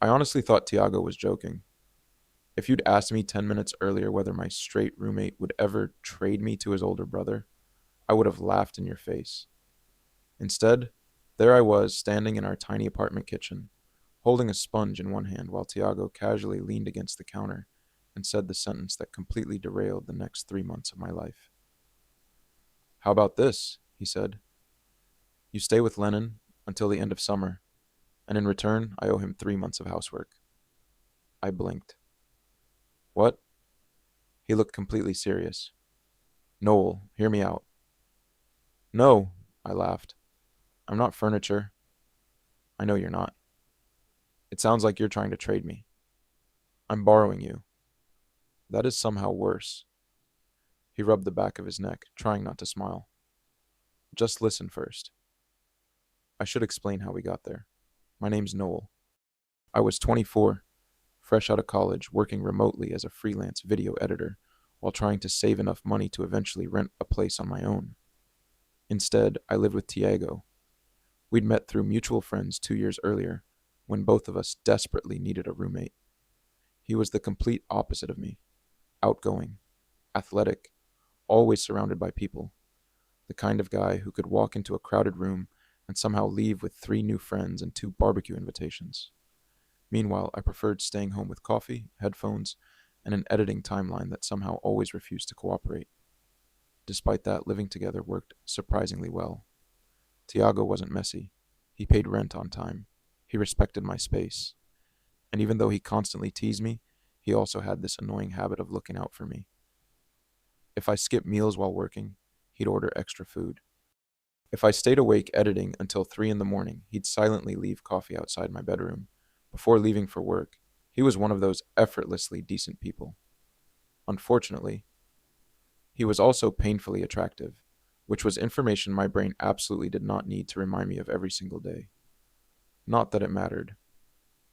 I honestly thought Tiago was joking. If you'd asked me 10 minutes earlier whether my straight roommate would ever trade me to his older brother, I would have laughed in your face. Instead, there I was, standing in our tiny apartment kitchen, holding a sponge in one hand while Tiago casually leaned against the counter and said the sentence that completely derailed the next 3 months of my life. How about this? He said. You stay with Lennon until the end of summer, and in return, I owe him 3 months of housework. I blinked. What? He looked completely serious. Noel, hear me out. No, I laughed. I'm not furniture. I know you're not. It sounds like you're trying to trade me. I'm borrowing you. That is somehow worse. He rubbed the back of his neck, trying not to smile. Just listen first. I should explain how we got there. My name's Noel. I was 24, fresh out of college, working remotely as a freelance video editor while trying to save enough money to eventually rent a place on my own. Instead, I lived with Tiago. We'd met through mutual friends 2 years earlier when both of us desperately needed a roommate. He was the complete opposite of me, outgoing, athletic, always surrounded by people, the kind of guy who could walk into a crowded room and somehow leave with 3 new friends and 2 barbecue invitations. Meanwhile, I preferred staying home with coffee, headphones, and an editing timeline that somehow always refused to cooperate. Despite that, living together worked surprisingly well. Tiago wasn't messy. He paid rent on time. He respected my space. And even though he constantly teased me, he also had this annoying habit of looking out for me. If I skipped meals while working, he'd order extra food. If I stayed awake editing until 3 in the morning, he'd silently leave coffee outside my bedroom. Before leaving for work, he was one of those effortlessly decent people. Unfortunately, he was also painfully attractive, which was information my brain absolutely did not need to remind me of every single day. Not that it mattered.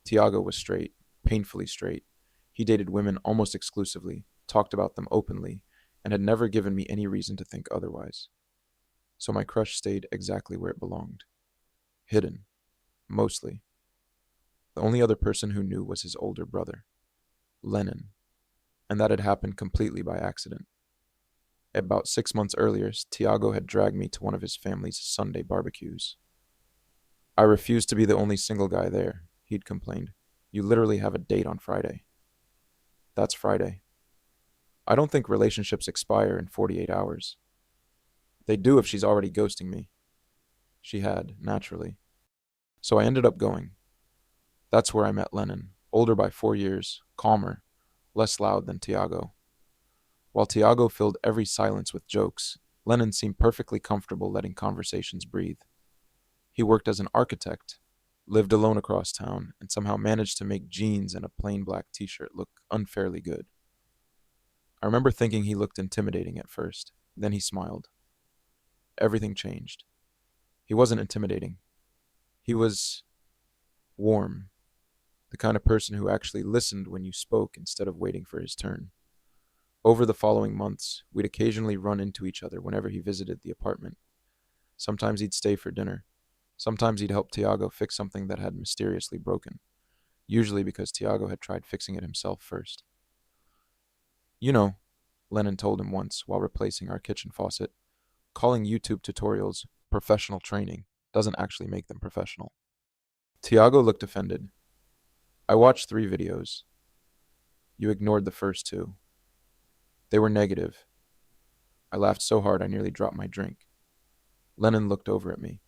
Tiago was straight, painfully straight. He dated women almost exclusively, talked about them openly, and had never given me any reason to think otherwise. So my crush stayed exactly where it belonged. Hidden. Mostly. The only other person who knew was his older brother, Lennon, and that had happened completely by accident. About 6 months earlier, Tiago had dragged me to one of his family's Sunday barbecues. I refused to be the only single guy there, he'd complained. You literally have a date on Friday. That's Friday. I don't think relationships expire in 48 hours. They do if she's already ghosting me. She had, naturally. So I ended up going. That's where I met Lennon, older by 4 years, calmer, less loud than Tiago. While Tiago filled every silence with jokes, Lennon seemed perfectly comfortable letting conversations breathe. He worked as an architect, lived alone across town, and somehow managed to make jeans and a plain black t-shirt look unfairly good. I remember thinking he looked intimidating at first, then he smiled. Everything changed. He wasn't intimidating. He was warm, the kind of person who actually listened when you spoke instead of waiting for his turn. Over the following months, we'd occasionally run into each other whenever he visited the apartment. Sometimes he'd stay for dinner. Sometimes he'd help Tiago fix something that had mysteriously broken, usually because Tiago had tried fixing it himself first. You know, Lennon told him once while replacing our kitchen faucet, calling YouTube tutorials professional training doesn't actually make them professional. Tiago looked offended. I watched 3 videos. You ignored the first 2. They were negative. I laughed so hard I nearly dropped my drink. Lennon looked over at me.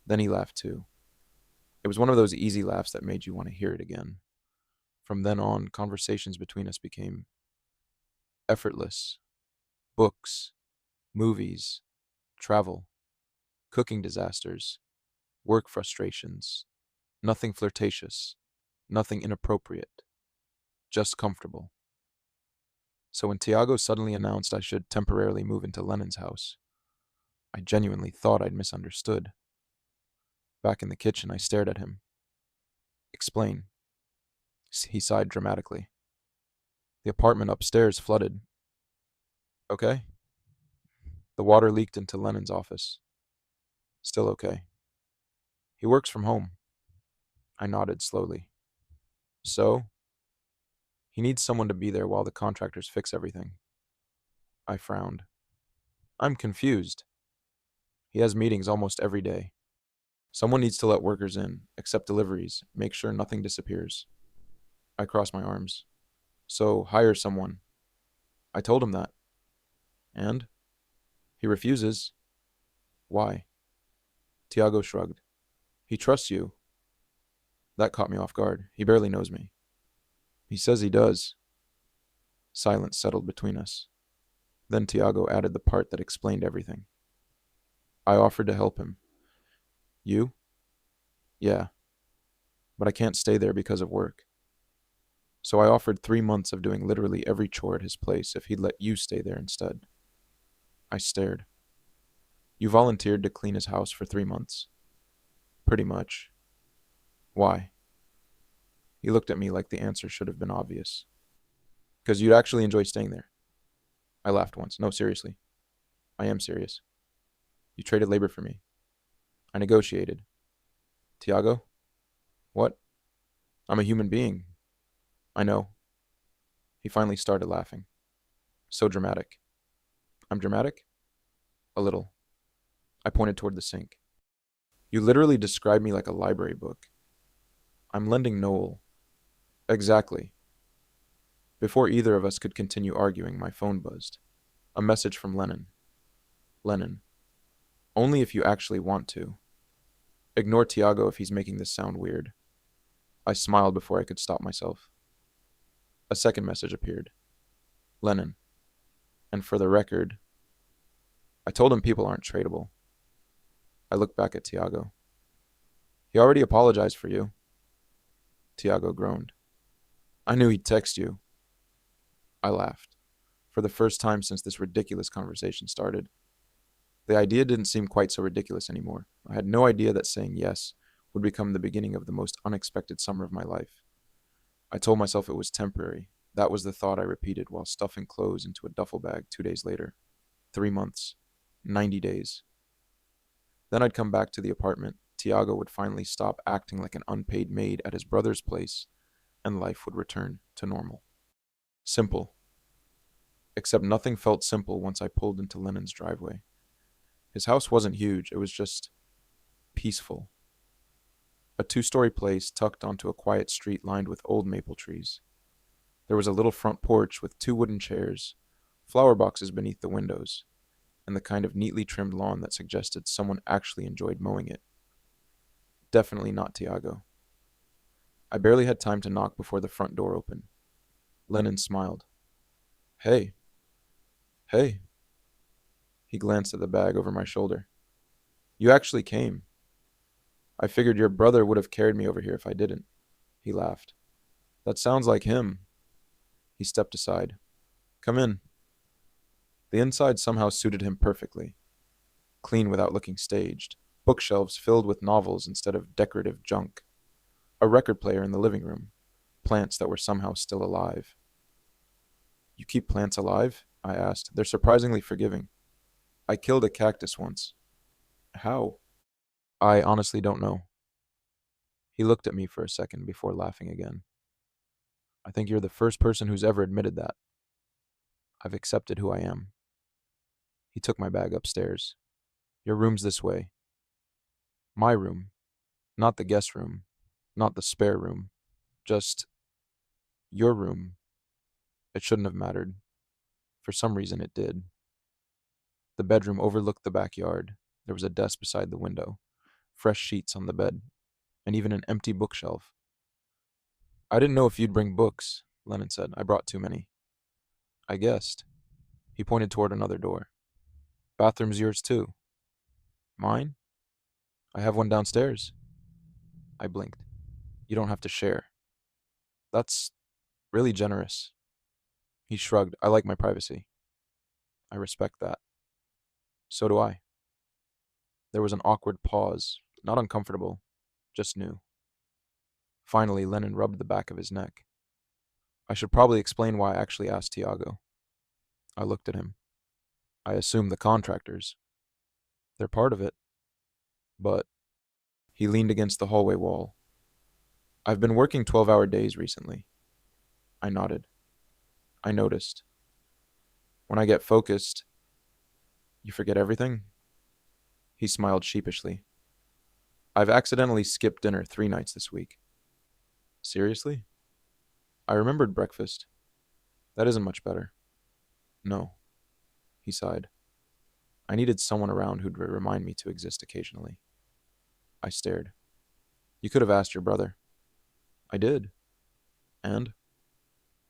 Then he laughed too. It was one of those easy laughs that made you want to hear it again. From then on, conversations between us became effortless. Books, movies, travel, cooking disasters, work frustrations. Nothing flirtatious, nothing inappropriate, just comfortable. So when Tiago suddenly announced I should temporarily move into Lennon's house, I genuinely thought I'd misunderstood. Back in the kitchen, I stared at him. Explain. He sighed dramatically. The apartment upstairs flooded. Okay? The water leaked into Lennon's office. Still okay. He works from home. I nodded slowly. So, he needs someone to be there while the contractors fix everything. I frowned. I'm confused. He has meetings almost every day. Someone needs to let workers in, accept deliveries, make sure nothing disappears. I crossed my arms. So, hire someone. I told him that. And? He refuses. Why? Tiago shrugged. He trusts you. That caught me off guard. He barely knows me. He says he does. Silence settled between us. Then Tiago added the part that explained everything. I offered to help him. You? Yeah. But I can't stay there because of work. So I offered 3 months of doing literally every chore at his place if he'd let you stay there instead. I stared. You volunteered to clean his house for 3 months? Pretty much. Why? He looked at me like the answer should have been obvious. Because you'd actually enjoy staying there. I laughed once. No, seriously. I am serious. You traded labor for me. I negotiated. Tiago? What? I'm a human being. I know. He finally started laughing. So dramatic. I'm dramatic? A little. I pointed toward the sink. You literally described me like a library book. I'm lending Noel. Exactly. Before either of us could continue arguing, my phone buzzed. A message from Lennon. Lennon. Only if you actually want to. Ignore Tiago if he's making this sound weird. I smiled before I could stop myself. A second message appeared. Lennon. And for the record, I told him people aren't tradable. I looked back at Tiago. He already apologized for you. Tiago groaned. I knew he'd text you. I laughed. For the first time since this ridiculous conversation started. The idea didn't seem quite so ridiculous anymore. I had no idea that saying yes would become the beginning of the most unexpected summer of my life. I told myself it was temporary. That was the thought I repeated while stuffing clothes into a duffel bag 2 days later. 3 months. 90 days. Then I'd come back to the apartment. Tiago would finally stop acting like an unpaid maid at his brother's place, and life would return to normal. Simple. Except nothing felt simple once I pulled into Lennon's driveway. His house wasn't huge, it was just peaceful. A 2-story place tucked onto a quiet street lined with old maple trees. There was a little front porch with 2 wooden chairs, flower boxes beneath the windows, and the kind of neatly trimmed lawn that suggested someone actually enjoyed mowing it. Definitely not Tiago. I barely had time to knock before the front door opened. Lennon smiled. Hey. Hey. He glanced at the bag over my shoulder. You actually came. I figured your brother would have carried me over here if I didn't. He laughed. That sounds like him. He stepped aside. Come in. The inside somehow suited him perfectly. Clean without looking staged. Bookshelves filled with novels instead of decorative junk. A record player in the living room. Plants that were somehow still alive. You keep plants alive? I asked. They're surprisingly forgiving. I killed a cactus once. How? I honestly don't know. He looked at me for a second before laughing again. I think you're the first person who's ever admitted that. I've accepted who I am. He took my bag upstairs. Your room's this way. My room. Not the guest room. Not the spare room. Just your room. It shouldn't have mattered. For some reason it did. The bedroom overlooked the backyard. There was a desk beside the window, fresh sheets on the bed, and even an empty bookshelf. I didn't know if you'd bring books, Lennon said. I brought too many. I guessed. He pointed toward another door. Bathroom's yours too. Mine? I have one downstairs. I blinked. You don't have to share. That's really generous. He shrugged. I like my privacy. I respect that. So do I. There was an awkward pause, not uncomfortable, just new. Finally, Lennon rubbed the back of his neck. I should probably explain why I actually asked Tiago. I looked at him. I assume the contractors. They're part of it. But he leaned against the hallway wall. I've been working 12-hour days recently. I nodded. I noticed. When I get focused, you forget everything? He smiled sheepishly. I've accidentally skipped dinner 3 nights this week. Seriously? I remembered breakfast. That isn't much better. No, he sighed. I needed someone around who'd remind me to exist occasionally. I stared. You could have asked your brother. I did. And?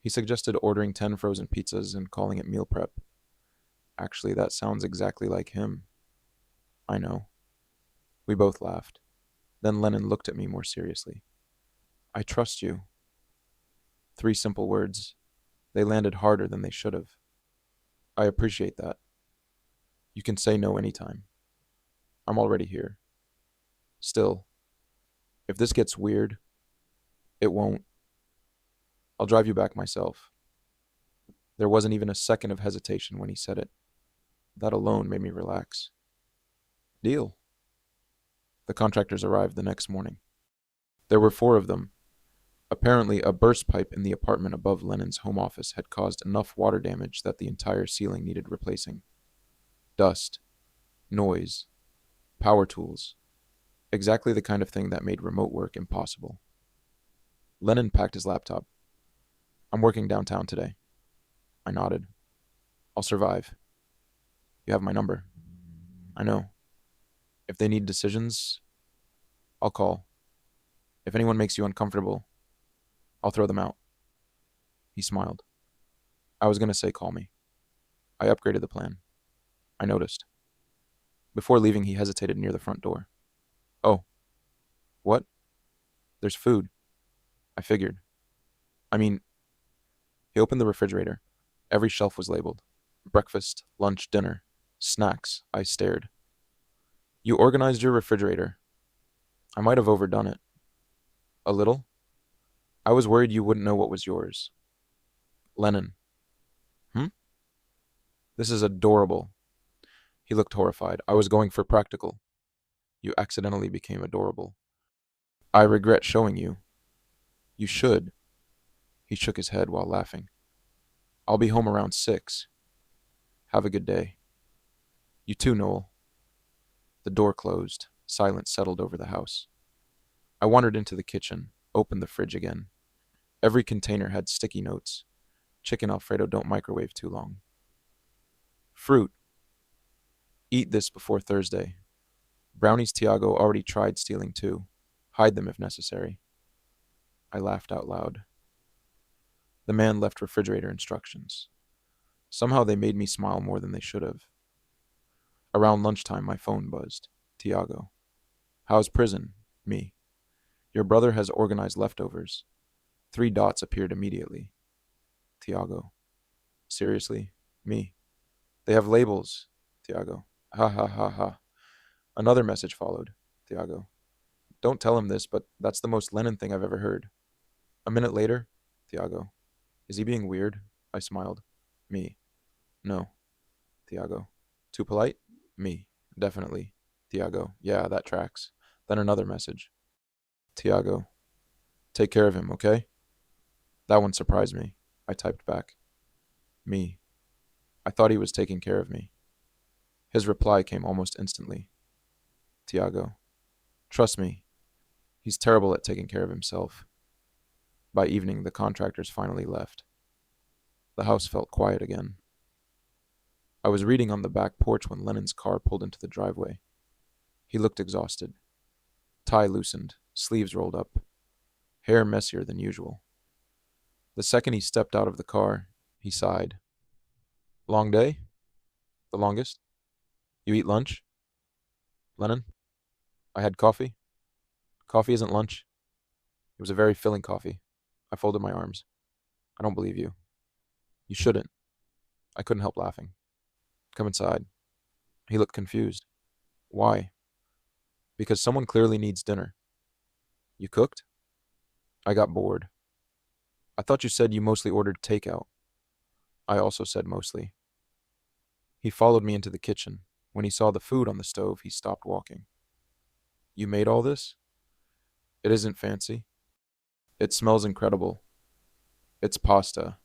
He suggested ordering 10 frozen pizzas and calling it meal prep. Actually, that sounds exactly like him. I know. We both laughed. Then Lennon looked at me more seriously. I trust you. 3 simple words. They landed harder than they should have. I appreciate that. You can say no anytime. I'm already here. Still, if this gets weird, it won't. I'll drive you back myself. There wasn't even a second of hesitation when he said it. That alone made me relax. Deal. The contractors arrived the next morning. There were 4 of them. Apparently, a burst pipe in the apartment above Lennon's home office had caused enough water damage that the entire ceiling needed replacing. Dust, noise, power tools. Exactly the kind of thing that made remote work impossible. Lennon packed his laptop. I'm working downtown today. I nodded. I'll survive. You have my number. I know. If they need decisions, I'll call. If anyone makes you uncomfortable, I'll throw them out. He smiled. I was going to say call me. I upgraded the plan. I noticed. Before leaving, he hesitated near the front door. Oh, what? There's food. I figured. I mean, he opened the refrigerator. Every shelf was labeled. Breakfast, lunch, dinner, snacks. I stared. You organized your refrigerator. I might have overdone it. A little? I was worried you wouldn't know what was yours. Lennon. Hmm? This is adorable. He looked horrified. I was going for practical. You accidentally became adorable. I regret showing you. You should. He shook his head while laughing. I'll be home around 6. Have a good day. You too, Noel. The door closed. Silence settled over the house. I wandered into the kitchen, opened the fridge again. Every container had sticky notes. Chicken Alfredo don't microwave too long. Fruit. Eat this before Thursday. Brownies Tiago already tried stealing too. Hide them if necessary. I laughed out loud. The man left refrigerator instructions. Somehow they made me smile more than they should have. Around lunchtime, my phone buzzed. Tiago. How's prison? Me. Your brother has organized leftovers. 3 dots appeared immediately. Tiago. Seriously? Me. They have labels. Tiago. Ha ha ha ha. Another message followed. Tiago. Don't tell him this, but that's the most Lennon thing I've ever heard. A minute later. Tiago. Is he being weird? I smiled. Me. No. Tiago. Too polite? Me. Definitely. Tiago. Yeah, that tracks. Then another message. Tiago. Take care of him, okay? That one surprised me. I typed back. Me. I thought he was taking care of me. His reply came almost instantly. Tiago. Trust me. He's terrible at taking care of himself. By evening, the contractors finally left. The house felt quiet again. I was reading on the back porch when Lennon's car pulled into the driveway. He looked exhausted. Tie loosened, sleeves rolled up, hair messier than usual. The second he stepped out of the car, he sighed. Long day? The longest? You eat lunch? Lennon? I had coffee. Coffee isn't lunch. It was a very filling coffee. I folded my arms. I don't believe you. You shouldn't. I couldn't help laughing. Come inside. He looked confused. Why? Because someone clearly needs dinner. You cooked? I got bored. I thought you said you mostly ordered takeout. I also said mostly. He followed me into the kitchen. When he saw the food on the stove, he stopped walking. You made all this? It isn't fancy. It smells incredible. It's pasta.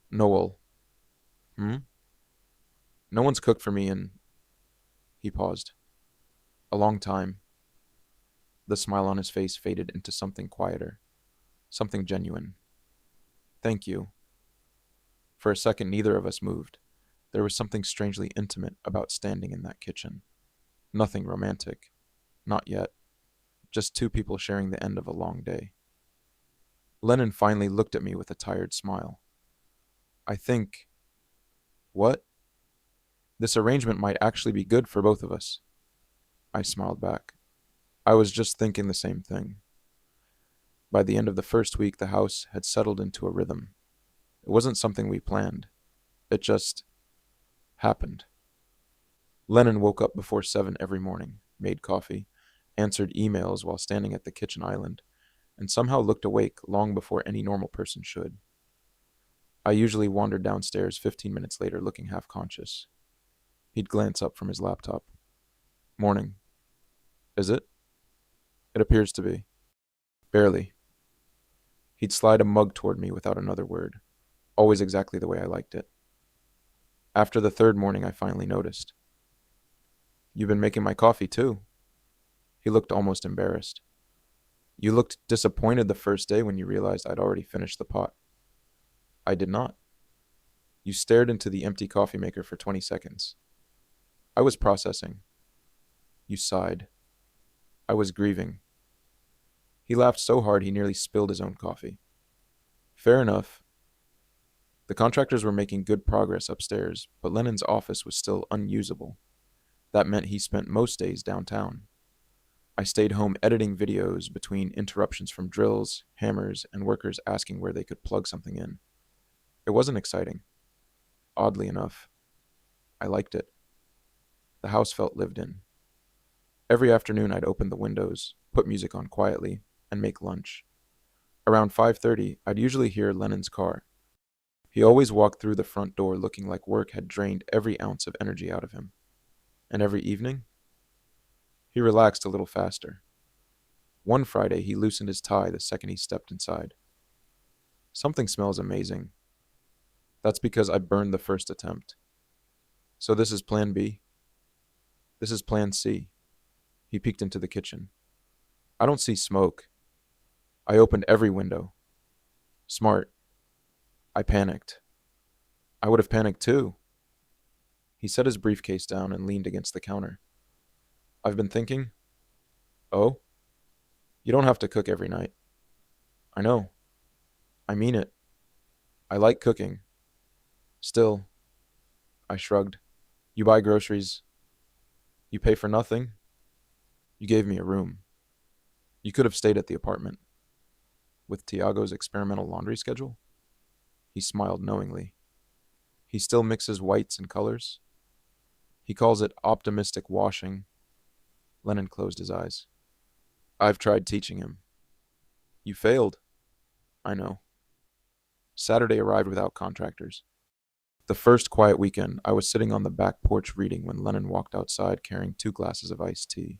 Noel. Hmm? No one's cooked for me in, he paused, a long time. The smile on his face faded into something quieter, something genuine. Thank you. For a second, neither of us moved. There was something strangely intimate about standing in that kitchen. Nothing romantic. Not yet. Just two people sharing the end of a long day. Lennon finally looked at me with a tired smile. I think, what? This arrangement might actually be good for both of us. I smiled back. I was just thinking the same thing. By the end of the first week, the house had settled into a rhythm. It wasn't something we planned. It just happened. Lennon woke up before 7 every morning, made coffee, answered emails while standing at the kitchen island, and somehow looked awake long before any normal person should. I usually wandered downstairs 15 minutes later looking half-conscious. He'd glance up from his laptop. Morning. Is it? It appears to be. Barely. He'd slide a mug toward me without another word, always exactly the way I liked it. After the third morning, I finally noticed. You've been making my coffee, too. He looked almost embarrassed. You looked disappointed the first day when you realized I'd already finished the pot. I did not. You stared into the empty coffee maker for 20 seconds. I was processing. You sighed. I was grieving. He laughed so hard he nearly spilled his own coffee. Fair enough. The contractors were making good progress upstairs, but Lennon's office was still unusable. That meant he spent most days downtown. I stayed home editing videos between interruptions from drills, hammers, and workers asking where they could plug something in. It wasn't exciting. Oddly enough, I liked it. The house felt lived in. Every afternoon I'd open the windows, put music on quietly, and make lunch. Around 5:30, I'd usually hear Lennon's car. He always walked through the front door looking like work had drained every ounce of energy out of him. And every evening, he relaxed a little faster. One Friday, he loosened his tie the second he stepped inside. Something smells amazing. That's because I burned the first attempt. So this is plan B. This is plan C. He peeked into the kitchen. I don't see smoke. I opened every window. Smart. I panicked. I would have panicked too. He set his briefcase down and leaned against the counter. I've been thinking. Oh? You don't have to cook every night. I know. I mean it. I like cooking. Still, I shrugged. You buy groceries. You pay for nothing. You gave me a room. You could have stayed at the apartment. With Tiago's experimental laundry schedule? He smiled knowingly. He still mixes whites and colors. He calls it optimistic washing. Lennon closed his eyes. I've tried teaching him. You failed. I know. Saturday arrived without contractors. The first quiet weekend, I was sitting on the back porch reading when Lennon walked outside carrying 2 glasses of iced tea.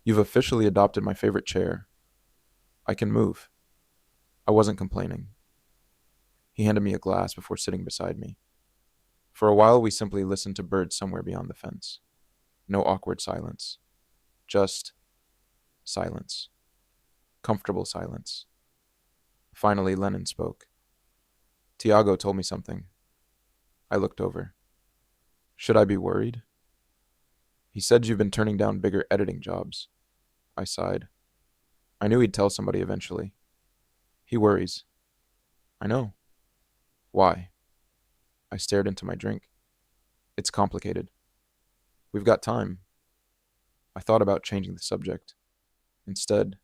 You've officially adopted my favorite chair. I can move. I wasn't complaining. He handed me a glass before sitting beside me. For a while, we simply listened to birds somewhere beyond the fence. No awkward silence. Just silence. Comfortable silence. Finally, Lennon spoke. Tiago told me something. I looked over. Should I be worried? He said you've been turning down bigger editing jobs. I sighed. I knew he'd tell somebody eventually. He worries. I know. Why? I stared into my drink. It's complicated. We've got time. I thought about changing the subject. Instead,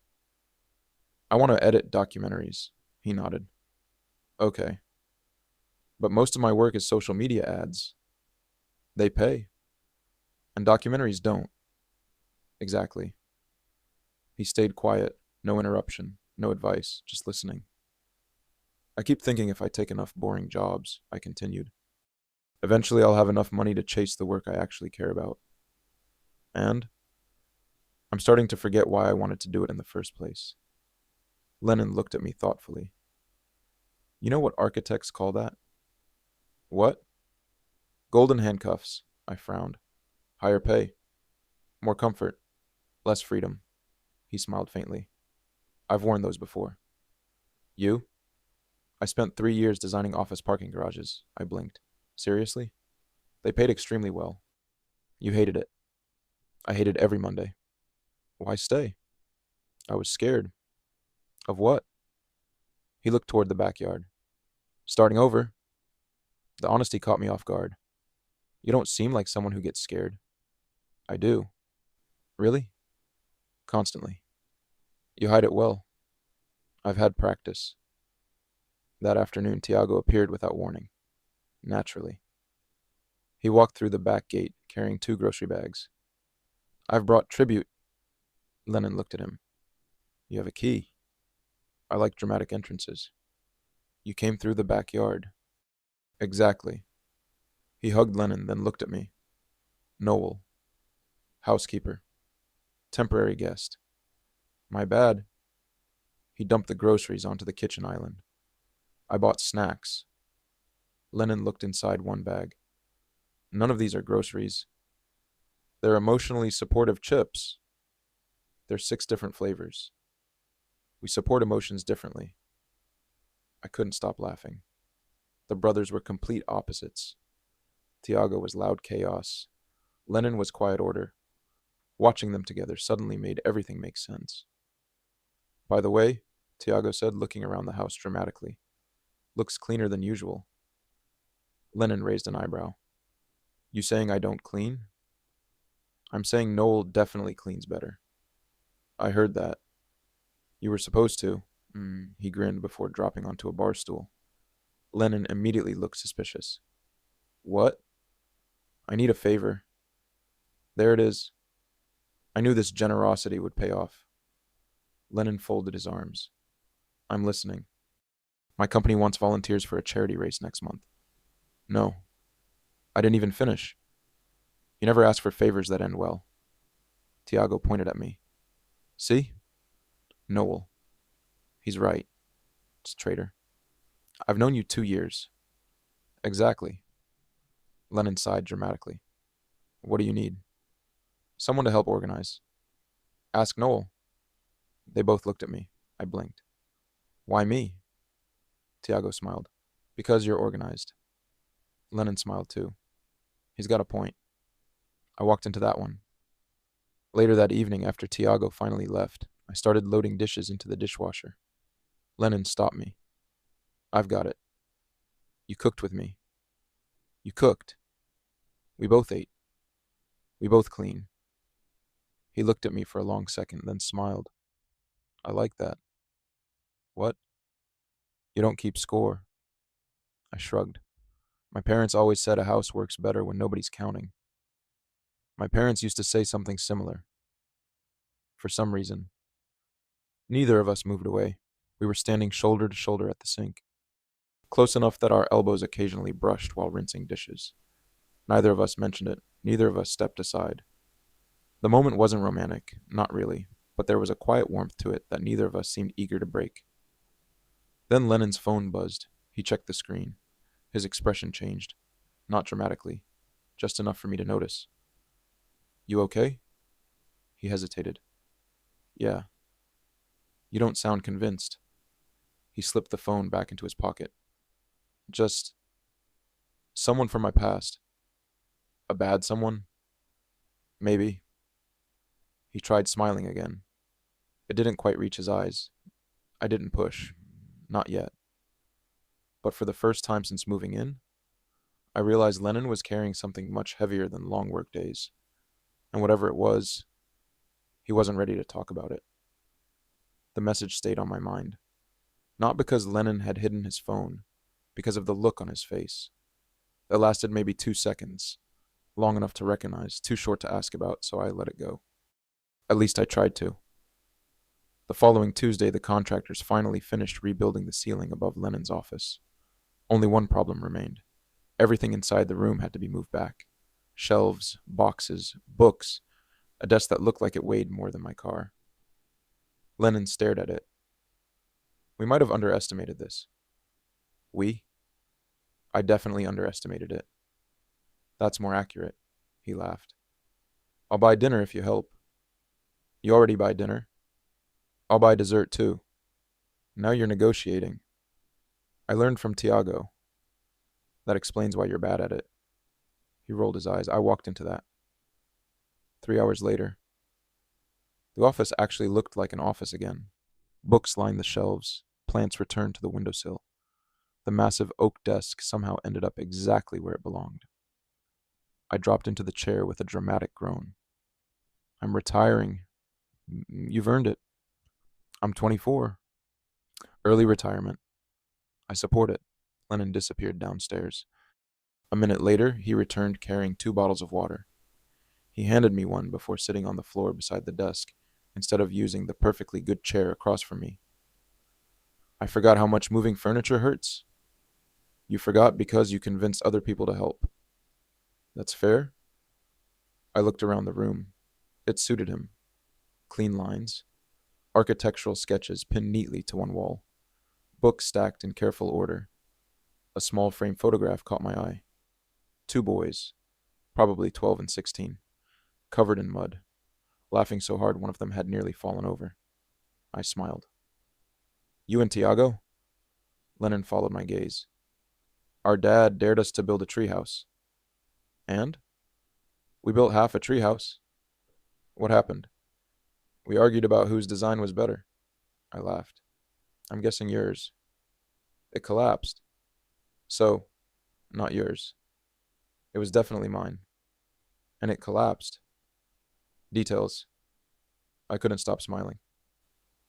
I want to edit documentaries. He nodded. Okay. But most of my work is social media ads. They pay. And documentaries don't. Exactly. He stayed quiet, no interruption, no advice, just listening. I keep thinking if I take enough boring jobs, I continued. Eventually I'll have enough money to chase the work I actually care about. And I'm starting to forget why I wanted to do it in the first place. Lennon looked at me thoughtfully. You know what architects call that? What? Golden handcuffs, I frowned. Higher pay. More comfort. Less freedom. He smiled faintly. I've worn those before. You? I spent 3 years designing office parking garages. I blinked. Seriously? They paid extremely well. You hated it. I hated every Monday. Why stay? I was scared. Of what? He looked toward the backyard. Starting over. The honesty caught me off guard. You don't seem like someone who gets scared. I do. Really? Constantly. You hide it well. I've had practice. That afternoon, Tiago appeared without warning. Naturally. He walked through the back gate, carrying 2 grocery bags. I've brought tribute. Lennon looked at him. You have a key. I like dramatic entrances. You came through the backyard. Exactly. He hugged Lennon, then looked at me. Noel. Housekeeper. Temporary guest. My bad. He dumped the groceries onto the kitchen island. I bought snacks. Lennon looked inside one bag. None of these are groceries. They're emotionally supportive chips. There's 6 different flavors. We support emotions differently. I couldn't stop laughing. The brothers were complete opposites. Tiago was loud chaos. Lennon was quiet order. Watching them together suddenly made everything make sense. By the way, Tiago said, looking around the house dramatically. Looks cleaner than usual. Lennon raised an eyebrow. You saying I don't clean? I'm saying Noel definitely cleans better. I heard that. You were supposed to. He grinned before dropping onto a bar stool. Lennon immediately looked suspicious. What? I need a favor. There it is. I knew this generosity would pay off. Lennon folded his arms. I'm listening. My company wants volunteers for a charity race next month. No. I didn't even finish. You never ask for favors that end well. Tiago pointed at me. See? Noel. He's right. It's traitor. I've known you 2 years. Exactly. Lennon sighed dramatically. What do you need? Someone to help organize. Ask Noel. They both looked at me. I blinked. Why me? Tiago smiled. Because you're organized. Lennon smiled too. He's got a point. I walked into that one. Later that evening, after Tiago finally left, I started loading dishes into the dishwasher. Lennon stopped me. I've got it. You cooked with me. You cooked. We both ate. We both clean. He looked at me for a long second, then smiled. I like that. What? You don't keep score. I shrugged. My parents always said a house works better when nobody's counting. My parents used to say something similar. For some reason, neither of us moved away. We were standing shoulder to shoulder at the sink, close enough that our elbows occasionally brushed while rinsing dishes. Neither of us mentioned it. Neither of us stepped aside. The moment wasn't romantic, not really, but there was a quiet warmth to it that neither of us seemed eager to break. Then Lennon's phone buzzed. He checked the screen. His expression changed. Not dramatically, just enough for me to notice. You okay? He hesitated. Yeah. You don't sound convinced. He slipped the phone back into his pocket. Just someone from my past. A bad someone? Maybe. He tried smiling again. It didn't quite reach his eyes. I didn't push. Not yet. But for the first time since moving in, I realized Lennon was carrying something much heavier than long work days. And whatever it was, he wasn't ready to talk about it. The message stayed on my mind. Not because Lennon had hidden his phone, because of the look on his face. It lasted maybe 2 seconds, long enough to recognize, too short to ask about, so I let it go. At least I tried to. The following Tuesday, the contractors finally finished rebuilding the ceiling above Lennon's office. Only one problem remained. Everything inside the room had to be moved back. Shelves, boxes, books, a desk that looked like it weighed more than my car. Lennon stared at it. We might have underestimated this. We? I definitely underestimated it. That's more accurate. He laughed. I'll buy dinner if you help. You already buy dinner. I'll buy dessert too. Now you're negotiating. I learned from Tiago. That explains why you're bad at it. He rolled his eyes. I walked into that. 3 hours later, the office actually looked like an office again. Books lined the shelves, plants returned to the windowsill. The massive oak desk somehow ended up exactly where it belonged. I dropped into the chair with a dramatic groan. I'm retiring. You've earned it. I'm 24. Early retirement. I support it. Lennon disappeared downstairs. A minute later, he returned carrying 2 bottles of water. He handed me one before sitting on the floor beside the desk, instead of using the perfectly good chair across from me. I forgot how much moving furniture hurts. You forgot because you convinced other people to help. That's fair? I looked around the room. It suited him. Clean lines, architectural sketches pinned neatly to one wall, books stacked in careful order. A small frame photograph caught my eye. 2 boys, probably 12 and 16, covered in mud, laughing so hard one of them had nearly fallen over. I smiled. You and Tiago? Lennon followed my gaze. Our dad dared us to build a treehouse. And? We built half a treehouse. What happened? We argued about whose design was better. I laughed. I'm guessing yours. It collapsed. So, not yours. It was definitely mine. And it collapsed. Details. I couldn't stop smiling.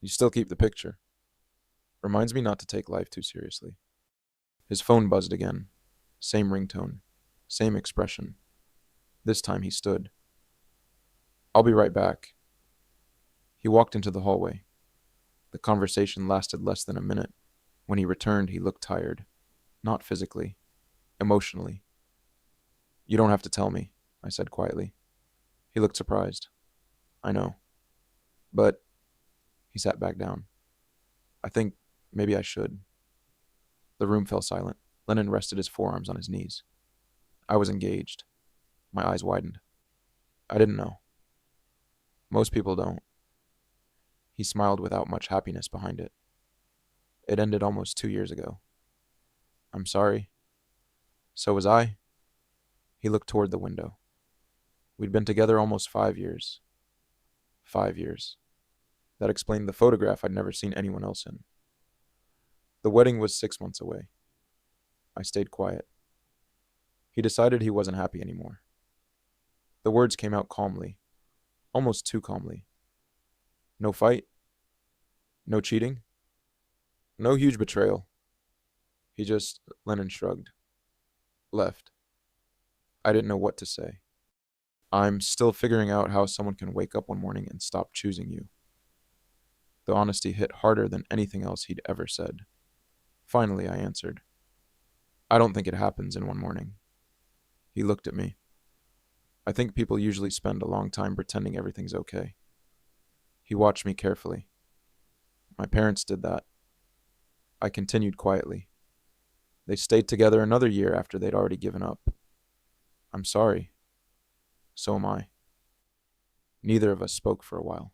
You still keep the picture. Reminds me not to take life too seriously. His phone buzzed again. Same ringtone. Same expression. This time he stood. I'll be right back. He walked into the hallway. The conversation lasted less than a minute. When he returned, he looked tired. Not physically. Emotionally. You don't have to tell me, I said quietly. He looked surprised. I know. But he sat back down. I think maybe I should. The room fell silent. Lennon rested his forearms on his knees. I was engaged. My eyes widened. I didn't know. Most people don't. He smiled without much happiness behind it. It ended almost 2 years ago. I'm sorry. So was I. He looked toward the window. We'd been together almost 5 years. 5 years. That explained the photograph I'd never seen anyone else in. The wedding was 6 months away. I stayed quiet. He decided he wasn't happy anymore. The words came out calmly, almost too calmly. No fight? No cheating? No huge betrayal. Lennon shrugged. Left. I didn't know what to say. I'm still figuring out how someone can wake up one morning and stop choosing you. The honesty hit harder than anything else he'd ever said. Finally, I answered. I don't think it happens in one morning. He looked at me. I think people usually spend a long time pretending everything's okay. He watched me carefully. My parents did that. I continued quietly. They stayed together another year after they'd already given up. I'm sorry. So am I. Neither of us spoke for a while.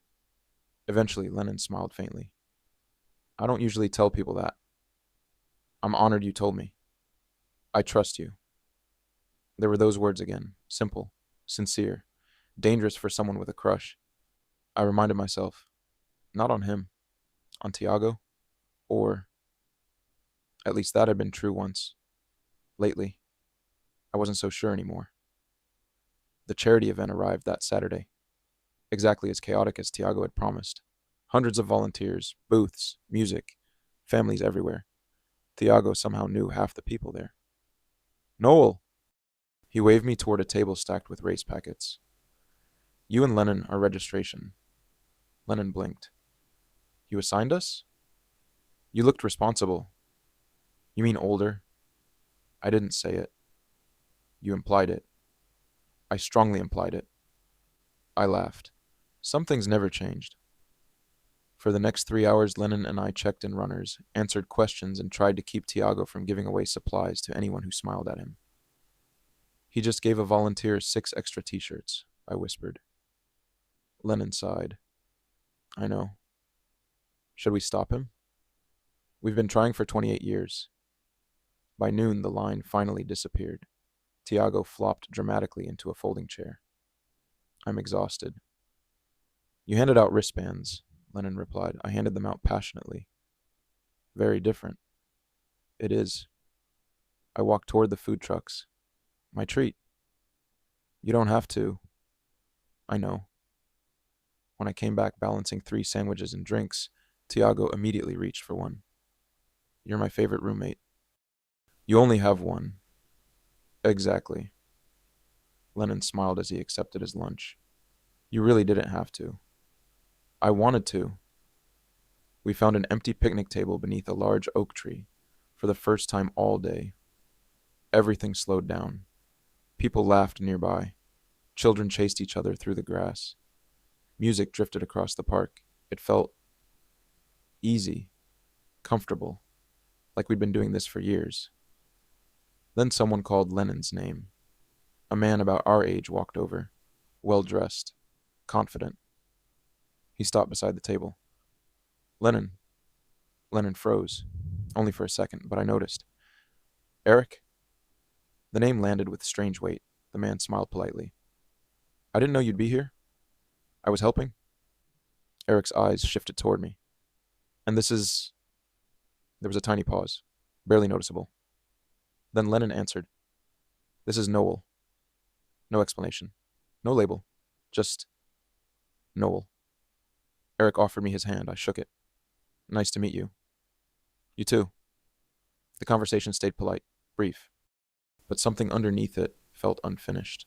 Eventually, Lennon smiled faintly. I don't usually tell people that. I'm honored you told me. I trust you. There were those words again, simple, sincere, dangerous for someone with a crush. I reminded myself, not on him, on Tiago, or at least that had been true once. Lately, I wasn't so sure anymore. The charity event arrived that Saturday, exactly as chaotic as Tiago had promised. Hundreds of volunteers, booths, music, families everywhere. Tiago somehow knew half the people there. Noel! He waved me toward a table stacked with race packets. You and Lennon are registration. Lennon blinked. You assigned us? You looked responsible. You mean older? I didn't say it. You implied it. I strongly implied it. I laughed. Some things never changed. For the next 3 hours, Lennon and I checked in runners, answered questions, and tried to keep Tiago from giving away supplies to anyone who smiled at him. He just gave a volunteer 6 extra t-shirts, I whispered. Lennon sighed. I know. Should we stop him? We've been trying for 28 years. By noon, the line finally disappeared. Tiago flopped dramatically into a folding chair. I'm exhausted. You handed out wristbands, Lennon replied. I handed them out passionately. Very different. It is. I walked toward the food trucks. My treat. You don't have to. I know. When I came back balancing 3 sandwiches and drinks, Tiago immediately reached for one. You're my favorite roommate. You only have one. Exactly. Lennon smiled as he accepted his lunch. You really didn't have to. I wanted to. We found an empty picnic table beneath a large oak tree, for the first time all day. Everything slowed down. People laughed nearby. Children chased each other through the grass. Music drifted across the park. It felt easy, comfortable, like we'd been doing this for years. Then someone called Lennon's name. A man about our age walked over, well-dressed, confident. He stopped beside the table. Lennon. Lennon froze, only for a second, but I noticed. Eric? The name landed with strange weight. The man smiled politely. I didn't know you'd be here. I was helping. Eric's eyes shifted toward me. And this is... There was a tiny pause, barely noticeable. Then Lennon answered. This is Noel. No explanation. No label. Just Noel. Eric offered me his hand. I shook it. Nice to meet you. You too. The conversation stayed polite, brief, but something underneath it felt unfinished.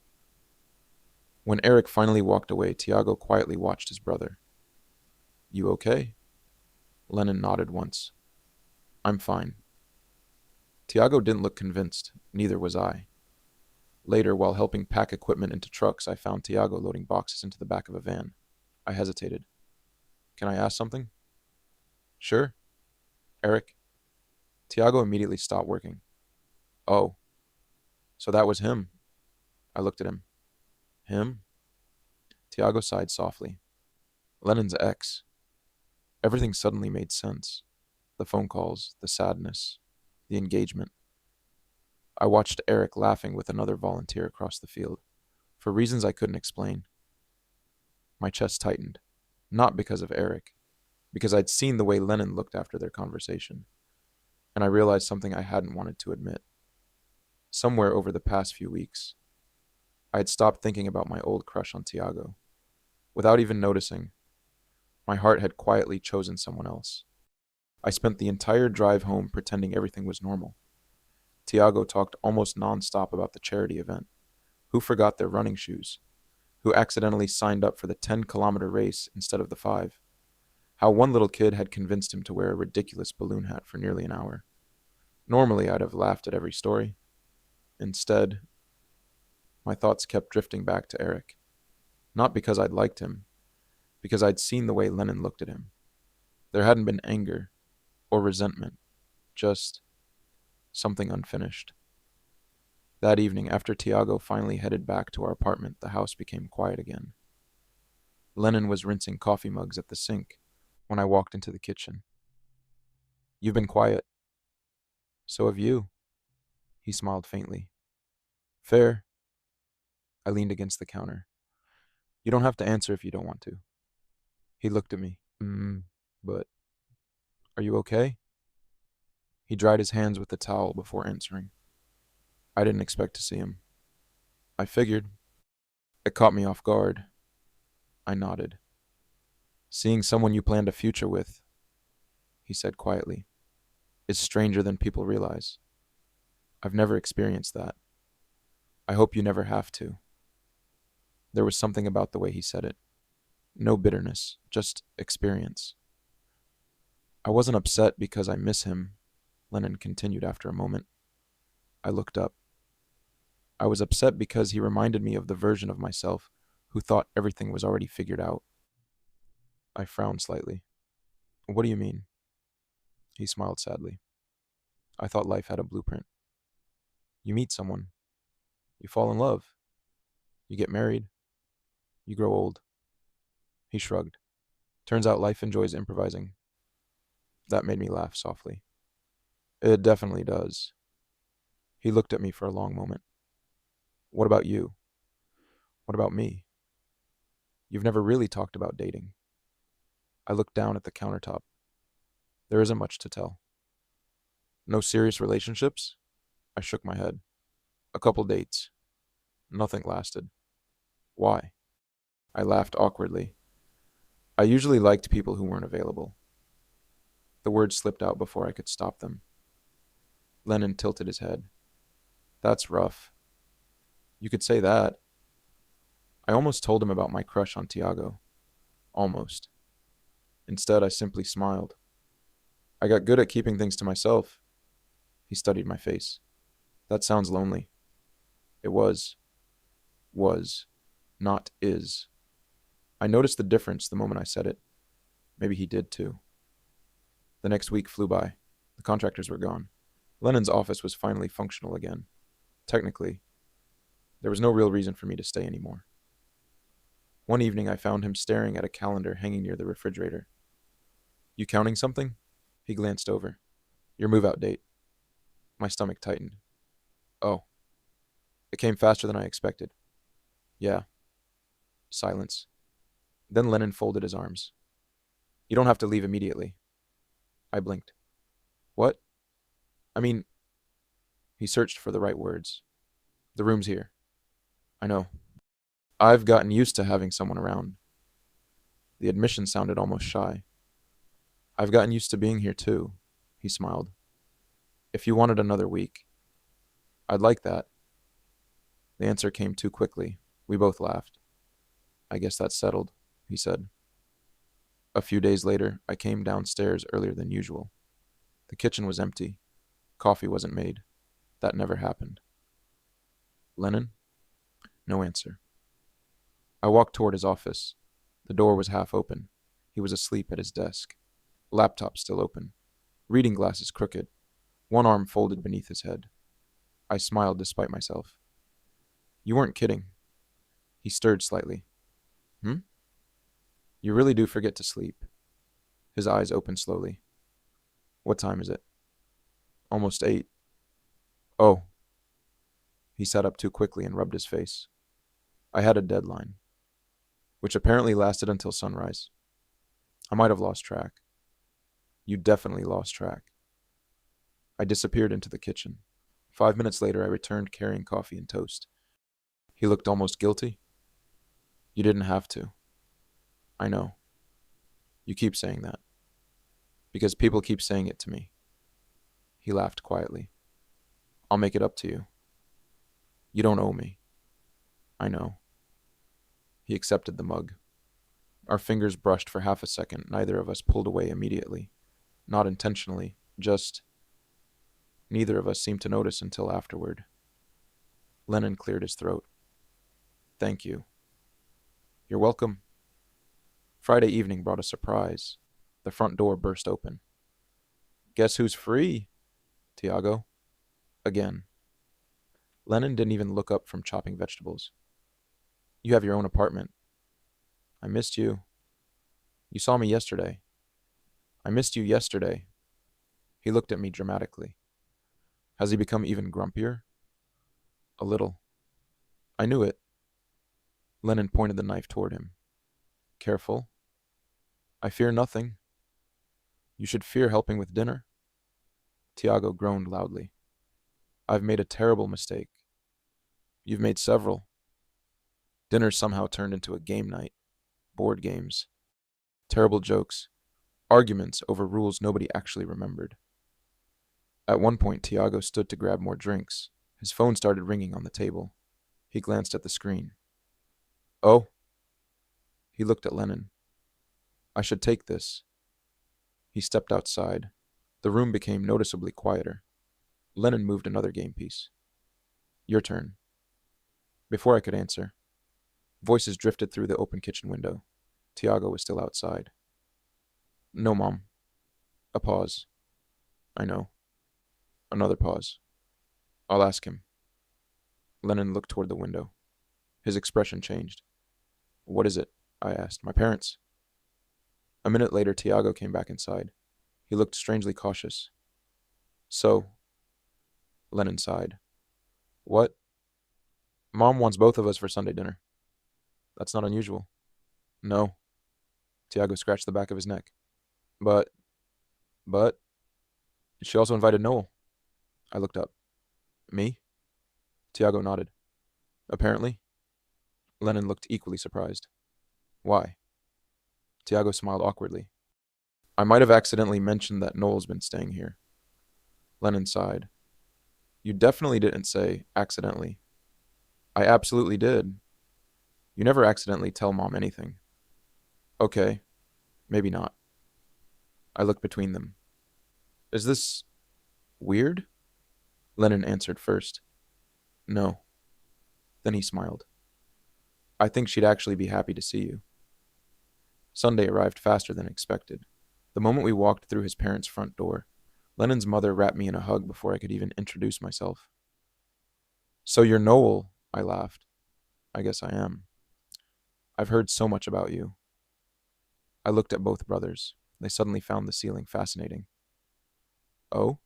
When Eric finally walked away, Tiago quietly watched his brother. You okay? Lennon nodded once. I'm fine. Tiago didn't look convinced, neither was I. Later, while helping pack equipment into trucks, I found Tiago loading boxes into the back of a van. I hesitated. Can I ask something? Sure. Eric? Tiago immediately stopped working. Oh. So that was him. I looked at him. Him? Tiago sighed softly. Lennon's ex. Everything suddenly made sense. The phone calls, the sadness, the engagement. I watched Eric laughing with another volunteer across the field, for reasons I couldn't explain. My chest tightened, not because of Eric, because I'd seen the way Lennon looked after their conversation, and I realized something I hadn't wanted to admit. Somewhere over the past few weeks, I had stopped thinking about my old crush on Tiago. Without even noticing, my heart had quietly chosen someone else. I spent the entire drive home pretending everything was normal. Tiago talked almost nonstop about the charity event, who forgot their running shoes, who accidentally signed up for the 10-kilometer race instead of the 5, how one little kid had convinced him to wear a ridiculous balloon hat for nearly an hour. Normally, I'd have laughed at every story. Instead, my thoughts kept drifting back to Eric. Not because I'd liked him, because I'd seen the way Lennon looked at him. There hadn't been anger or resentment, just something unfinished. That evening, after Tiago finally headed back to our apartment, the house became quiet again. Lennon was rinsing coffee mugs at the sink when I walked into the kitchen. You've been quiet. So have you. He smiled faintly. Fair. I leaned against the counter. You don't have to answer if you don't want to. He looked at me. But are you okay? He dried his hands with the towel before answering. I didn't expect to see him. I figured. It caught me off guard. I nodded. Seeing someone you planned a future with, he said quietly, is stranger than people realize. I've never experienced that. I hope you never have to. There was something about the way he said it. No bitterness, just experience. I wasn't upset because I miss him, Lennon continued after a moment. I looked up. I was upset because he reminded me of the version of myself who thought everything was already figured out. I frowned slightly. What do you mean? He smiled sadly. I thought life had a blueprint. You meet someone, you fall in love, you get married, you grow old. He shrugged. Turns out life enjoys improvising. That made me laugh softly. It definitely does. He looked at me for a long moment. What about you? What about me? You've never really talked about dating. I looked down at the countertop. There isn't much to tell. No serious relationships? I shook my head. A couple dates. Nothing lasted. Why? I laughed awkwardly. I usually liked people who weren't available. The words slipped out before I could stop them. Lennon tilted his head. That's rough. You could say that. I almost told him about my crush on Tiago. Almost. Instead, I simply smiled. I got good at keeping things to myself. He studied my face. That sounds lonely. It was. Was. Not is. I noticed the difference the moment I said it. Maybe he did too. The next week flew by. The contractors were gone. Lennon's office was finally functional again. Technically, there was no real reason for me to stay anymore. One evening, I found him staring at a calendar hanging near the refrigerator. You counting something? He glanced over. Your move-out date. My stomach tightened. Oh. It came faster than I expected. Yeah. Silence. Then Lennon folded his arms. You don't have to leave immediately. I blinked. What? I mean... He searched for the right words. The room's here. I know. I've gotten used to having someone around. The admission sounded almost shy. I've gotten used to being here too, he smiled. If you wanted another week. I'd like that. The answer came too quickly. We both laughed. I guess that's settled, he said. A few days later, I came downstairs earlier than usual. The kitchen was empty. Coffee wasn't made. That never happened. Lennon? No answer. I walked toward his office. The door was half open. He was asleep at his desk. Laptop still open. Reading glasses crooked. One arm folded beneath his head. I smiled despite myself. You weren't kidding. He stirred slightly. You really do forget to sleep. His eyes opened slowly. What time is it? Almost 8. Oh. He sat up too quickly and rubbed his face. I had a deadline, which apparently lasted until sunrise. I might have lost track. You definitely lost track. I disappeared into the kitchen. 5 minutes later, I returned carrying coffee and toast. He looked almost guilty. You didn't have to. I know. You keep saying that. Because people keep saying it to me. He laughed quietly. I'll make it up to you. You don't owe me. I know. He accepted the mug. Our fingers brushed for half a second. Neither of us pulled away immediately. Not intentionally, just... Neither of us seemed to notice until afterward. Lennon cleared his throat. Thank you. You're welcome. Friday evening brought a surprise. The front door burst open. Guess who's free? Tiago. Again. Lennon didn't even look up from chopping vegetables. You have your own apartment. I missed you. You saw me yesterday. I missed you yesterday. He looked at me dramatically. Has he become even grumpier? A little. I knew it. Lennon pointed the knife toward him. Careful. I fear nothing. You should fear helping with dinner. Tiago groaned loudly. I've made a terrible mistake. You've made several. Dinner somehow turned into a game night. Board games. Terrible jokes. Arguments over rules nobody actually remembered. At one point, Tiago stood to grab more drinks. His phone started ringing on the table. He glanced at the screen. Oh? He looked at Lennon. I should take this. He stepped outside. The room became noticeably quieter. Lennon moved another game piece. Your turn. Before I could answer, voices drifted through the open kitchen window. Tiago was still outside. No, Mom. A pause. I know. Another pause. I'll ask him. Lennon looked toward the window. His expression changed. What is it? I asked. My parents. A minute later, Tiago came back inside. He looked strangely cautious. So, Lennon sighed. What? Mom wants both of us for Sunday dinner. That's not unusual. No. Tiago scratched the back of his neck. But, but, she also invited Noel. I looked up. Me? Tiago nodded. Apparently. Lennon looked equally surprised. Why? Tiago smiled awkwardly. I might have accidentally mentioned that Noel's been staying here. Lennon sighed. You definitely didn't say accidentally. I absolutely did. You never accidentally tell Mom anything. Okay, maybe not. I looked between them. Is this weird? Lennon answered first. No. Then he smiled. I think she'd actually be happy to see you. Sunday arrived faster than expected. The moment we walked through his parents' front door, Lennon's mother wrapped me in a hug before I could even introduce myself. So you're Noel, I laughed. I guess I am. I've heard so much about you. I looked at both brothers. They suddenly found the ceiling fascinating. Oh?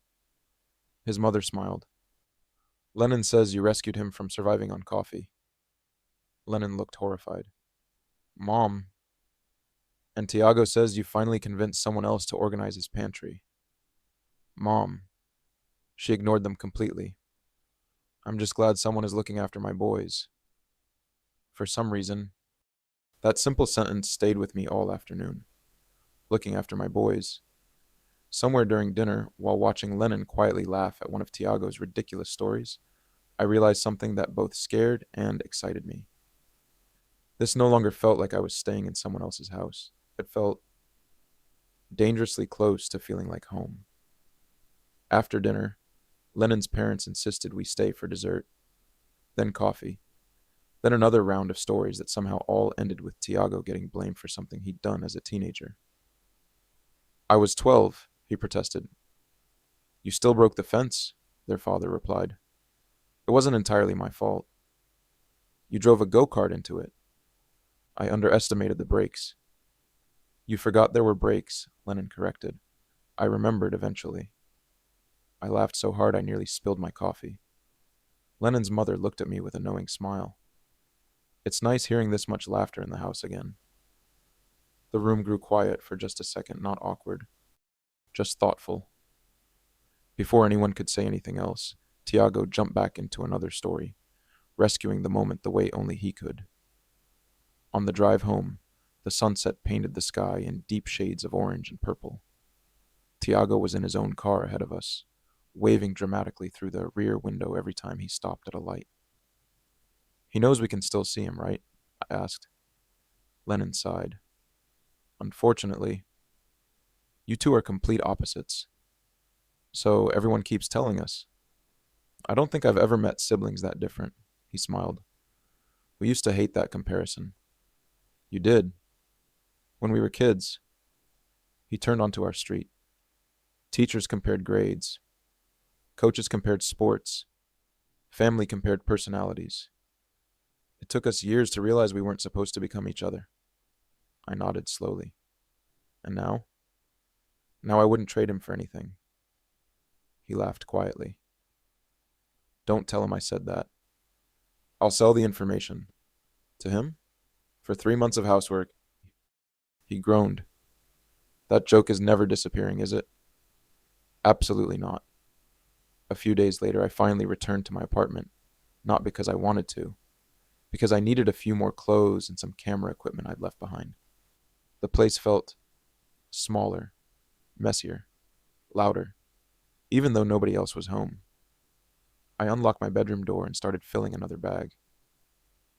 His mother smiled. Lennon says you rescued him from surviving on coffee. Lennon looked horrified. Mom. And Tiago says you finally convinced someone else to organize his pantry. Mom. She ignored them completely. I'm just glad someone is looking after my boys. For some reason, that simple sentence stayed with me all afternoon. Looking after my boys. Somewhere during dinner, while watching Lennon quietly laugh at one of Tiago's ridiculous stories, I realized something that both scared and excited me. This no longer felt like I was staying in someone else's house. It felt dangerously close to feeling like home. After dinner, Lennon's parents insisted we stay for dessert, then coffee, then another round of stories that somehow all ended with Tiago getting blamed for something he'd done as a teenager. I was 12, he protested. You still broke the fence, their father replied. It wasn't entirely my fault. You drove a go-kart into it. I underestimated the brakes. You forgot there were brakes, Lennon corrected. I remembered eventually. I laughed so hard I nearly spilled my coffee. Lennon's mother looked at me with a knowing smile. It's nice hearing this much laughter in the house again. The room grew quiet for just a second, not awkward, just thoughtful. Before anyone could say anything else, Tiago jumped back into another story, rescuing the moment the way only he could. On the drive home, the sunset painted the sky in deep shades of orange and purple. Tiago was in his own car ahead of us, waving dramatically through the rear window every time he stopped at a light. He knows we can still see him, right? I asked. Lennon sighed. Unfortunately, you two are complete opposites. So everyone keeps telling us. I don't think I've ever met siblings that different, he smiled. We used to hate that comparison. You did. When we were kids. He turned onto our street. Teachers compared grades. Coaches compared sports. Family compared personalities. It took us years to realize we weren't supposed to become each other. I nodded slowly. And now? Now I wouldn't trade him for anything. He laughed quietly. Don't tell him I said that. I'll sell the information. To him? For 3 months of housework. He groaned. That joke is never disappearing, is it? Absolutely not. A few days later, I finally returned to my apartment, not because I wanted to, because I needed a few more clothes and some camera equipment I'd left behind. The place felt smaller, messier, louder, even though nobody else was home. I unlocked my bedroom door and started filling another bag.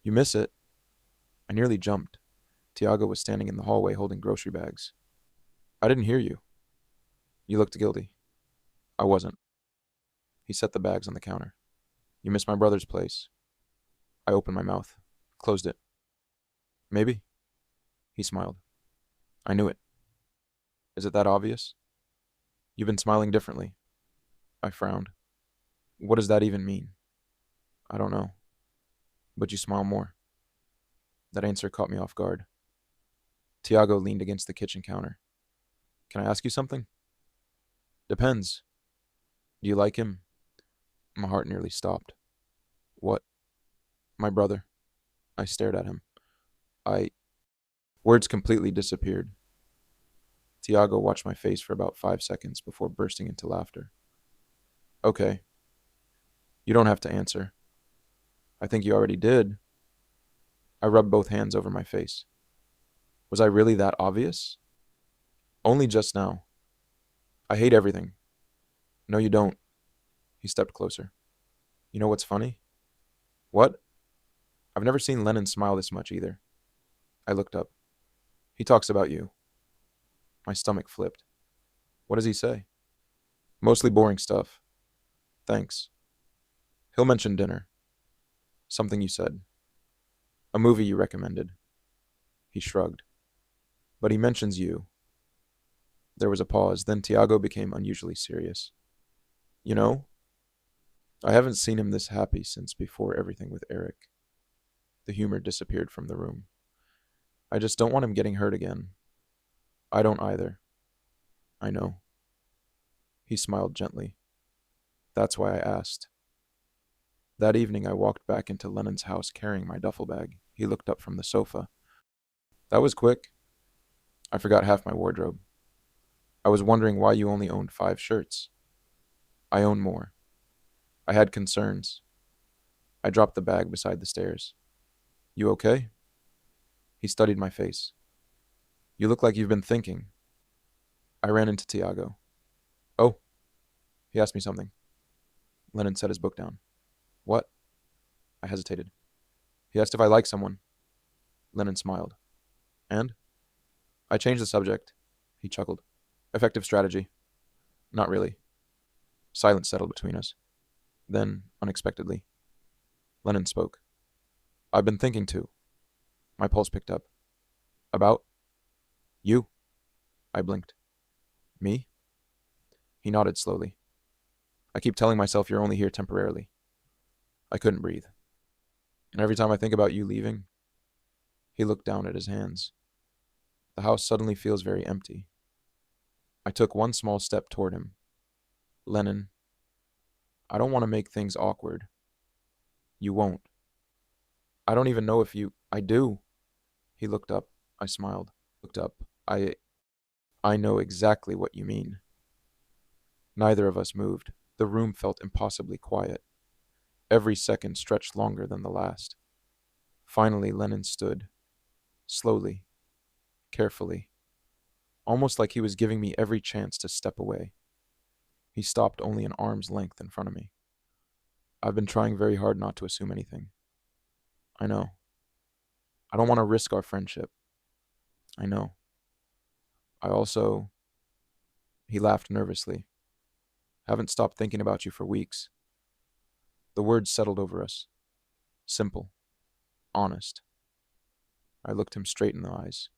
You miss it? I nearly jumped. Tiago was standing in the hallway holding grocery bags. I didn't hear you. You looked guilty. I wasn't. He set the bags on the counter. You miss my brother's place. I opened my mouth, closed it. Maybe? He smiled. I knew it. Is it that obvious? You've been smiling differently. I frowned. What does that even mean? I don't know. But you smile more. That answer caught me off guard. Tiago leaned against the kitchen counter. Can I ask you something? Depends. Do you like him? My heart nearly stopped. What? My brother. I stared at him. I. Words completely disappeared. Tiago watched my face for about 5 seconds before bursting into laughter. Okay. You don't have to answer. I think you already did. I rubbed both hands over my face. Was I really that obvious? Only just now. I hate everything. No, you don't. He stepped closer. You know what's funny? What? I've never seen Lennon smile this much either. I looked up. He talks about you. My stomach flipped. What does he say? Mostly boring stuff. Thanks. He'll mention dinner. Something you said. A movie you recommended. He shrugged. But he mentions you. There was a pause, then Tiago became unusually serious. You know, I haven't seen him this happy since before everything with Eric. The humor disappeared from the room. I just don't want him getting hurt again. I don't either. I know. He smiled gently. That's why I asked. That evening I walked back into Lennon's house carrying my duffel bag. He looked up from the sofa. That was quick. I forgot half my wardrobe. I was wondering why you only owned 5 shirts. I own more. I had concerns. I dropped the bag beside the stairs. You okay? He studied my face. You look like you've been thinking. I ran into Tiago. Oh, he asked me something. Lennon set his book down. What? I hesitated. He asked if I like someone. Lennon smiled. And? I changed the subject. He chuckled. Effective strategy. Not really. Silence settled between us. Then, unexpectedly, Lennon spoke. I've been thinking too. My pulse picked up. About? You. I blinked. Me? He nodded slowly. I keep telling myself you're only here temporarily. I couldn't breathe. And every time I think about you leaving, he looked down at his hands. The house suddenly feels very empty. I took one small step toward him. Lennon, I don't want to make things awkward. You won't. I don't even know if you... I do. He looked up. I smiled. Looked up. I know exactly what you mean. Neither of us moved. The room felt impossibly quiet. Every second stretched longer than the last. Finally, Lennon stood. Slowly. Carefully. Almost like he was giving me every chance to step away. He stopped only an arm's length in front of me. I've been trying very hard not to assume anything. I know. I don't want to risk our friendship. I know. I also... He laughed nervously. Haven't stopped thinking about you for weeks. The words settled over us. Simple. Honest. I looked him straight in the eyes.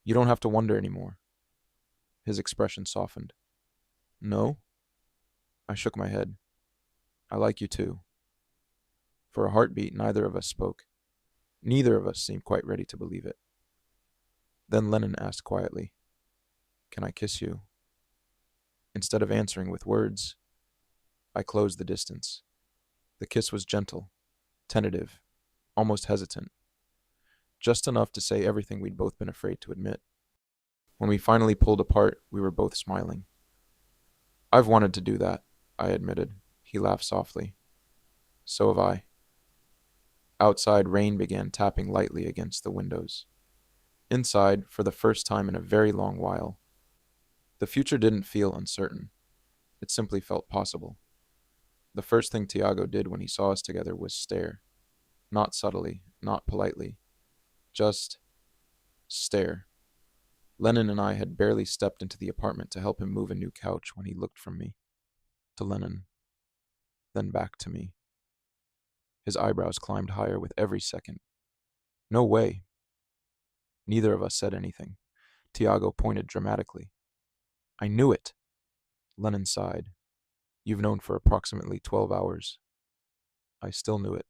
You don't have to wonder anymore. His expression softened. No? I shook my head. I like you too. For a heartbeat, neither of us spoke. Neither of us seemed quite ready to believe it. Then Lennon asked quietly, Can I kiss you? Instead of answering with words, I closed the distance. The kiss was gentle, tentative, almost hesitant. Just enough to say everything we'd both been afraid to admit. When we finally pulled apart, we were both smiling. I've wanted to do that, I admitted. He laughed softly. So have I. Outside, rain began tapping lightly against the windows. Inside, for the first time in a very long while, the future didn't feel uncertain. It simply felt possible. The first thing Tiago did when he saw us together was stare. Not subtly, not politely. Just stare. Lennon and I had barely stepped into the apartment to help him move a new couch when he looked from me to Lennon, then back to me. His eyebrows climbed higher with every second. No way. Neither of us said anything. Tiago pointed dramatically. I knew it. Lennon sighed. You've known for approximately 12 hours. I still knew it.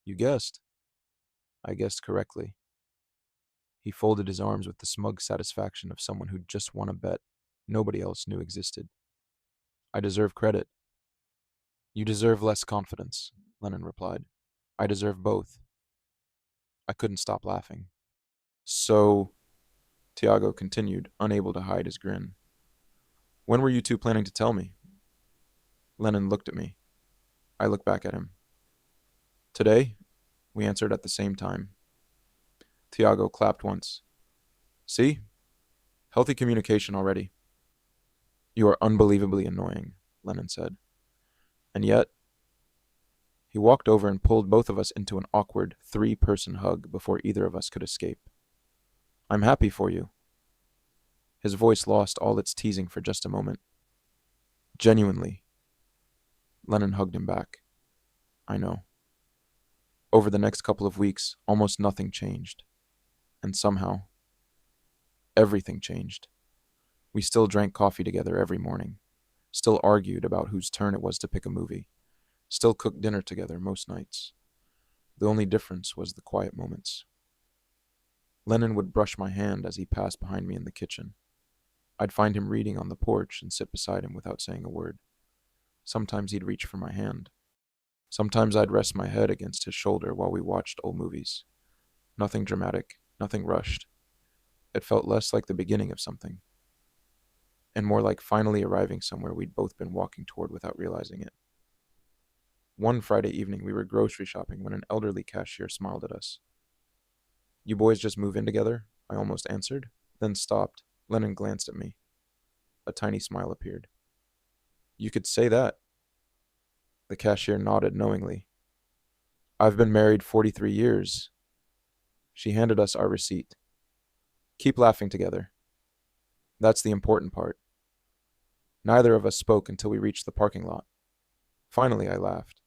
You guessed. I guessed correctly. He folded his arms with the smug satisfaction of someone who'd just won a bet nobody else knew existed. I deserve credit. You deserve less confidence, Lennon replied. I deserve both. I couldn't stop laughing. So, Tiago continued, unable to hide his grin. When were you two planning to tell me? Lennon looked at me. I looked back at him. Today, we answered at the same time. Tiago clapped once. See? Healthy communication already. You are unbelievably annoying, Lennon said. And yet, he walked over and pulled both of us into an awkward three-person hug before either of us could escape. I'm happy for you. His voice lost all its teasing for just a moment. Genuinely. Lennon hugged him back. I know. Over the next couple of weeks, almost nothing changed. And somehow, everything changed. We still drank coffee together every morning, still argued about whose turn it was to pick a movie, still cooked dinner together most nights. The only difference was the quiet moments. Lennon would brush my hand as he passed behind me in the kitchen. I'd find him reading on the porch and sit beside him without saying a word. Sometimes he'd reach for my hand. Sometimes I'd rest my head against his shoulder while we watched old movies. Nothing dramatic, nothing rushed. It felt less like the beginning of something, and more like finally arriving somewhere we'd both been walking toward without realizing it. One Friday evening, we were grocery shopping when an elderly cashier smiled at us. You boys just move in together? I almost answered, then stopped. Lennon glanced at me. A tiny smile appeared. You could say that. The cashier nodded knowingly. I've been married 43 years. She handed us our receipt. Keep laughing together. That's the important part. Neither of us spoke until we reached the parking lot. Finally, I laughed.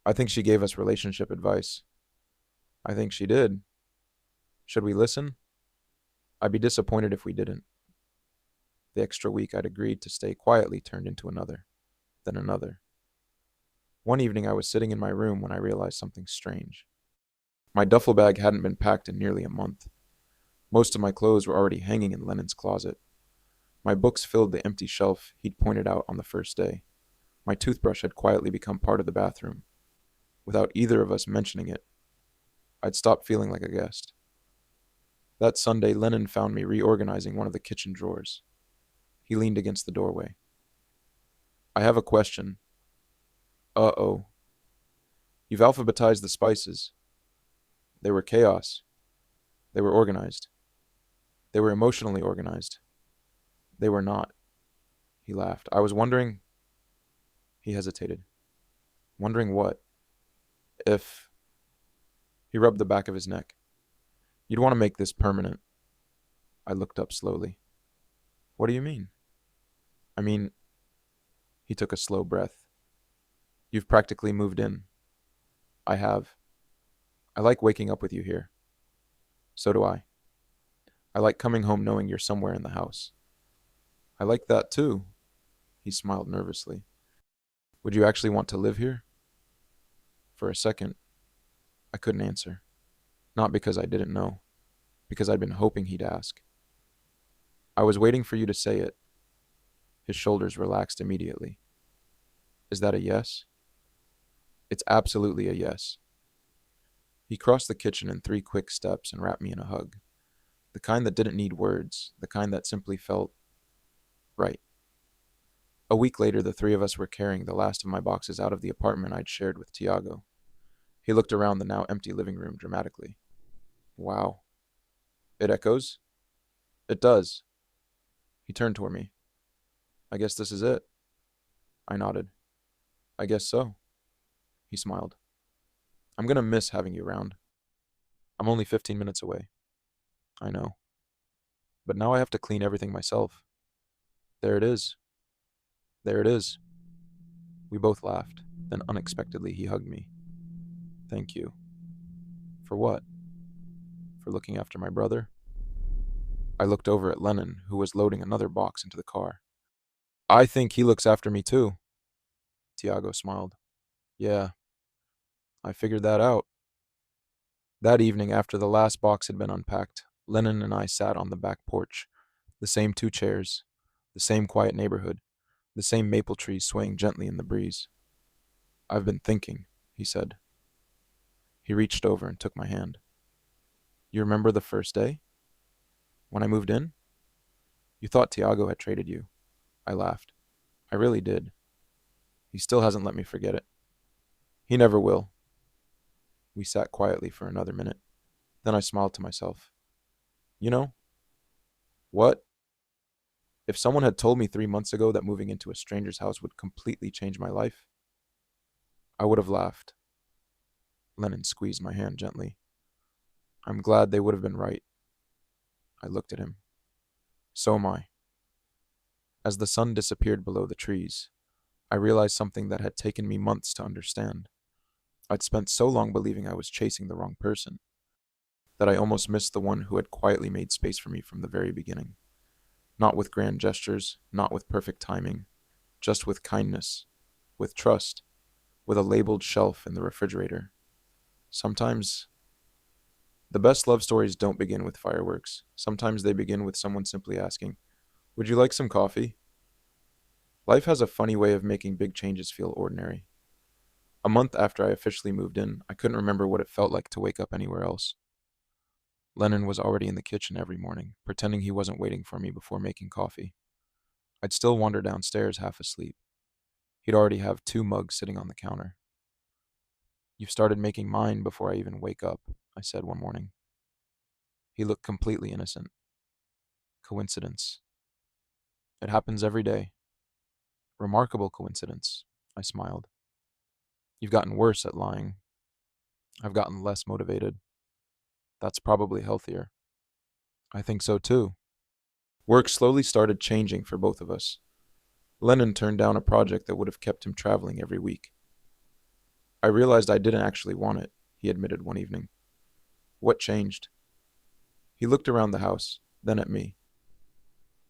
I think she gave us relationship advice. I think she did. Should we listen? I'd be disappointed if we didn't. The extra week I'd agreed to stay quietly turned into another, then another. One evening I was sitting in my room when I realized something strange. My duffel bag hadn't been packed in nearly a month. Most of my clothes were already hanging in Lennon's closet. My books filled the empty shelf he'd pointed out on the first day. My toothbrush had quietly become part of the bathroom. Without either of us mentioning it, I'd stopped feeling like a guest. That Sunday, Lennon found me reorganizing one of the kitchen drawers. He leaned against the doorway. I have a question. Uh-oh. You've alphabetized the spices. They were chaos. They were organized. They were emotionally organized. They were not. He laughed. I was wondering... He hesitated. Wondering what? If... He rubbed the back of his neck. You'd want to make this permanent. I looked up slowly. What do you mean? I mean... He took a slow breath. You've practically moved in. I have. I like waking up with you here. So do I. I like coming home knowing you're somewhere in the house. I like that too. He smiled nervously. Would you actually want to live here? For a second, I couldn't answer. Not because I didn't know, because I'd been hoping he'd ask. I was waiting for you to say it. His shoulders relaxed immediately. Is that a yes? It's absolutely a yes. He crossed the kitchen in 3 quick steps and wrapped me in a hug. The kind that didn't need words, the kind that simply felt right. A week later, the 3 of us were carrying the last of my boxes out of the apartment I'd shared with Tiago. He looked around the now empty living room dramatically. Wow. It echoes? It does. He turned toward me. I guess this is it. I nodded. I guess so. He smiled. I'm gonna miss having you around. I'm only 15 minutes away. I know. But now I have to clean everything myself. There it is. There it is. We both laughed. Then unexpectedly he hugged me. Thank you. For what? For looking after my brother? I looked over at Lennon, who was loading another box into the car. I think he looks after me too, Tiago smiled. Yeah, I figured that out. That evening, after the last box had been unpacked, Lennon and I sat on the back porch. The same two chairs, the same quiet neighborhood, the same maple trees swaying gently in the breeze. I've been thinking, he said. He reached over and took my hand. You remember the first day? When I moved in? You thought Tiago had traded you. I laughed. I really did. He still hasn't let me forget it. He never will. We sat quietly for another minute. Then I smiled to myself. You know, what? If someone had told me 3 months ago that moving into a stranger's house would completely change my life, I would have laughed. Lennon squeezed my hand gently. I'm glad they would have been right. I looked at him. So am I. As the sun disappeared below the trees, I realized something that had taken me months to understand. I'd spent so long believing I was chasing the wrong person that I almost missed the one who had quietly made space for me from the very beginning. Not with grand gestures, not with perfect timing, just with kindness, with trust, with a labeled shelf in the refrigerator. Sometimes, the best love stories don't begin with fireworks. Sometimes they begin with someone simply asking, would you like some coffee? Life has a funny way of making big changes feel ordinary. A month after I officially moved in, I couldn't remember what it felt like to wake up anywhere else. Lennon was already in the kitchen every morning, pretending he wasn't waiting for me before making coffee. I'd still wander downstairs half asleep. He'd already have 2 mugs sitting on the counter. You've started making mine before I even wake up, I said one morning. He looked completely innocent. Coincidence. It happens every day. Remarkable coincidence, I smiled. You've gotten worse at lying. I've gotten less motivated. That's probably healthier. I think so too. Work slowly started changing for both of us. Lennon turned down a project that would have kept him traveling every week. I realized I didn't actually want it, he admitted one evening. What changed? He looked around the house, then at me.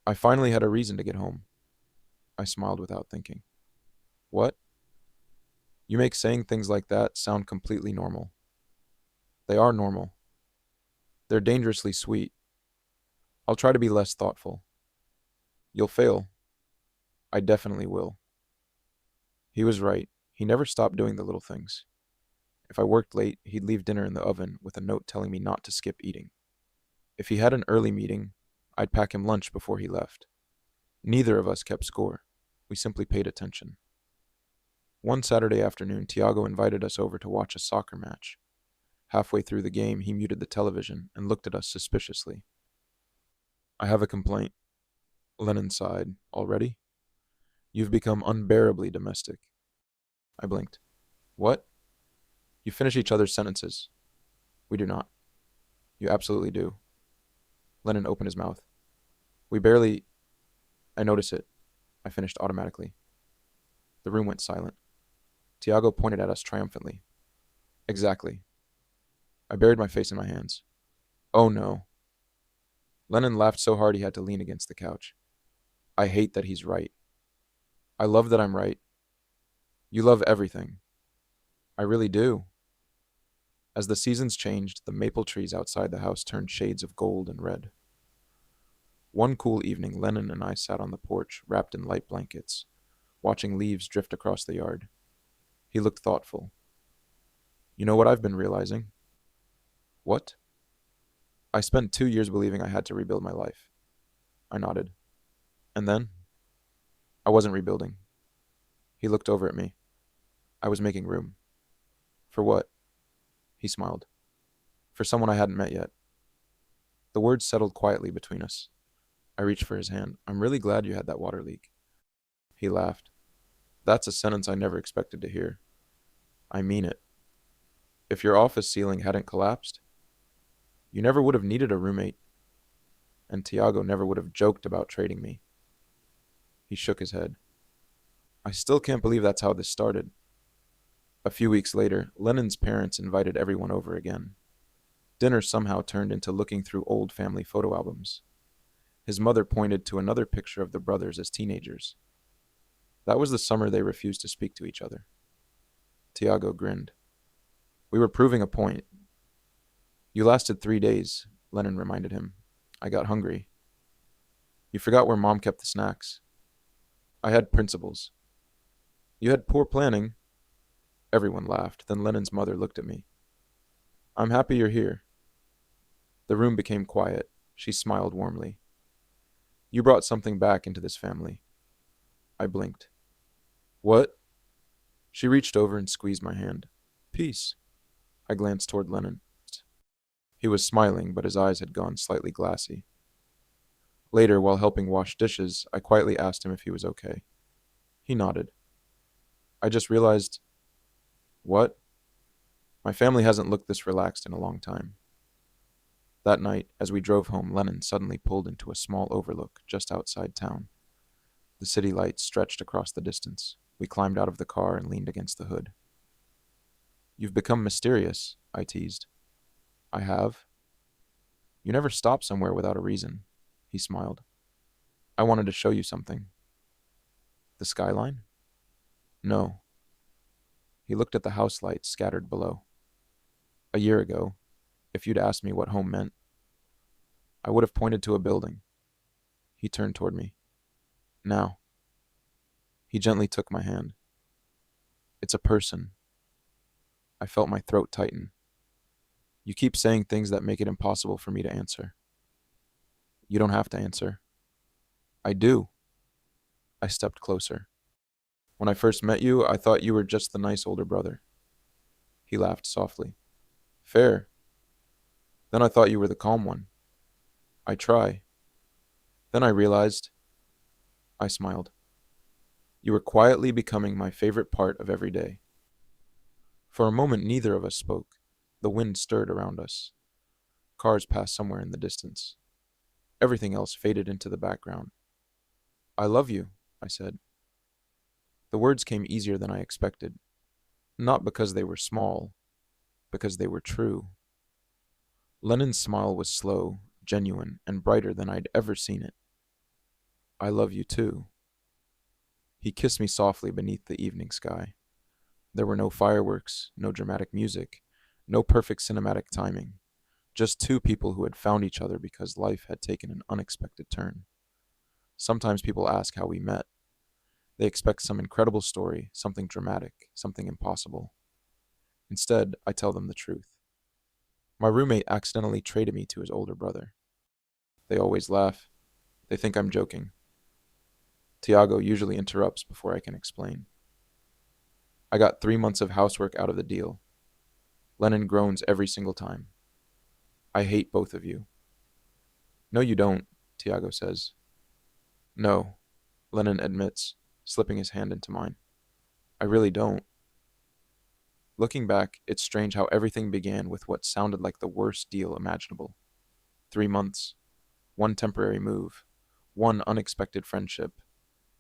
I finally had a reason to get home. I smiled without thinking. What? You make saying things like that sound completely normal. They are normal. They're dangerously sweet. I'll try to be less thoughtful. You'll fail. I definitely will. He was right. He never stopped doing the little things. If I worked late, he'd leave dinner in the oven with a note telling me not to skip eating. If he had an early meeting, I'd pack him lunch before he left. Neither of us kept score. We simply paid attention. One Saturday afternoon, Tiago invited us over to watch a soccer match. Halfway through the game, he muted the television and looked at us suspiciously. I have a complaint. Lennon sighed. Already? You've become unbearably domestic. I blinked. What? You finish each other's sentences. We do not. You absolutely do. Lennon opened his mouth. We barely... I notice it. I finished automatically. The room went silent. Tiago pointed at us triumphantly. Exactly. I buried my face in my hands. Oh no. Lennon laughed so hard he had to lean against the couch. I hate that he's right. I love that I'm right. You love everything. I really do. As the seasons changed, the maple trees outside the house turned shades of gold and red. One cool evening, Lennon and I sat on the porch, wrapped in light blankets, watching leaves drift across the yard. He looked thoughtful. You know what I've been realizing? What? I spent 2 years believing I had to rebuild my life. I nodded. And then? I wasn't rebuilding. He looked over at me. I was making room. For what? He smiled. For someone I hadn't met yet. The words settled quietly between us. I reached for his hand. I'm really glad you had that water leak. He laughed. That's a sentence I never expected to hear. I mean it. If your office ceiling hadn't collapsed, you never would have needed a roommate, and Tiago never would have joked about trading me. He shook his head. I still can't believe that's how this started. A few weeks later, Lennon's parents invited everyone over again. Dinner somehow turned into looking through old family photo albums. His mother pointed to another picture of the brothers as teenagers. That was the summer they refused to speak to each other. Tiago grinned. We were proving a point. You lasted 3 days, Lennon reminded him. I got hungry. You forgot where Mom kept the snacks. I had principles. You had poor planning. Everyone laughed. Then Lennon's mother looked at me. I'm happy you're here. The room became quiet. She smiled warmly. You brought something back into this family. I blinked. What? She reached over and squeezed my hand. Peace. I glanced toward Lennon. He was smiling, but his eyes had gone slightly glassy. Later, while helping wash dishes, I quietly asked him if he was okay. He nodded. I just realized. What? My family hasn't looked this relaxed in a long time. That night, as we drove home, Lennon suddenly pulled into a small overlook just outside town. The city lights stretched across the distance. We climbed out of the car and leaned against the hood. You've become mysterious, I teased. I have? You never stop somewhere without a reason, he smiled. I wanted to show you something. The skyline? No. He looked at the house lights scattered below. A year ago, if you'd asked me what home meant, I would have pointed to a building. He turned toward me. Now. He gently took my hand. It's a person. I felt my throat tighten. You keep saying things that make it impossible for me to answer. You don't have to answer. I do. I stepped closer. When I first met you, I thought you were just the nice older brother. He laughed softly. Fair. Then I thought you were the calm one. I try. Then I realized. I smiled. You were quietly becoming my favorite part of every day. For a moment, neither of us spoke. The wind stirred around us. Cars passed somewhere in the distance. Everything else faded into the background. I love you, I said. The words came easier than I expected. Not because they were small, because they were true. Lennon's smile was slow, genuine, and brighter than I'd ever seen it. I love you too. He kissed me softly beneath the evening sky. There were no fireworks, no dramatic music, no perfect cinematic timing. Just two people who had found each other because life had taken an unexpected turn. Sometimes people ask how we met. They expect some incredible story, something dramatic, something impossible. Instead, I tell them the truth. My roommate accidentally traded me to his older brother. They always laugh. They think I'm joking. Tiago usually interrupts before I can explain. I got 3 months of housework out of the deal. Lennon groans every single time. I hate both of you. No, you don't, Tiago says. No, Lennon admits, slipping his hand into mine. I really don't. Looking back, it's strange how everything began with what sounded like the worst deal imaginable. 3 months, one temporary move, one unexpected friendship,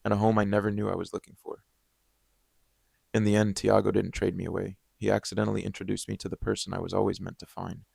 and a home I never knew I was looking for. In the end, Tiago didn't trade me away. He accidentally introduced me to the person I was always meant to find.